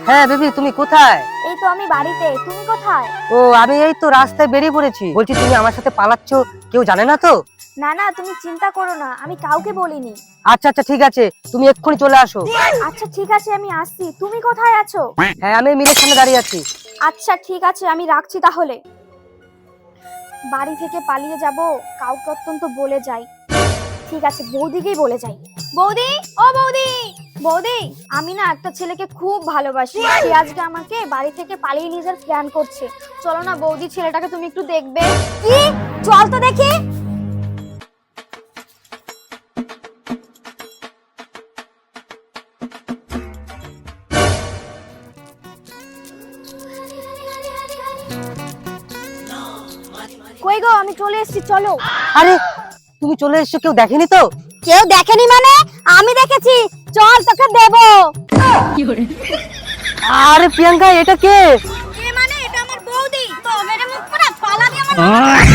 হ্যাঁ বেবি, তুমি কোথায়? এই তো আমি বাড়িতে, তুমি কোথায়? ও, আমি এই তো রাস্তায় বেরিয়ে পড়েছি। বলছি, তুমি আমার সাথে পালাচ্ছ, কেউ জানে না তো? না না, তুমি চিন্তা করো না, আমি কাউকে বলিনি। আচ্ছা আচ্ছা, ঠিক আছে, তুমি এক্ষুনি চলে আসো। আচ্ছা ঠিক আছে, আমি আসছি। তুমি কোথায় আছো? হ্যাঁ, আমি মিলের সামনে দাঁড়িয়ে আছি। আচ্ছা ঠিক আছে, আমি রাখছি তাহলে। বাড়ি থেকে পালিয়ে যাব, কাউকে অত্যন্ত বলে যাই। ঠিক আছে, বৌদিকেই বলে যাই। বৌদি, ও বৌদি, বৌদি, আমি না একটা ছেলেকে খুব ভালোবাসি। সে আজকে আমাকে বাড়ি থেকে পালিয়ে নিয়ে যাওয়ার প্ল্যান করছে। চলো না বৌদি, ছেলেটাকে তুমি একটু দেখবে। কি? চল তো দেখি। কই গো, আমি চলে এসেছি, চলো। আরে, তুমি চলে এসেছো, কেউ দেখেনি তো? কেউ দেখেনি মানে? আমি দেখেছি। চল, তোকে দেবো। আরে প্রিয়াঙ্কা, এটা কে? মানে এটা আমার বৌদি। তো মেরে মুখ পুরো পালাবি আমার।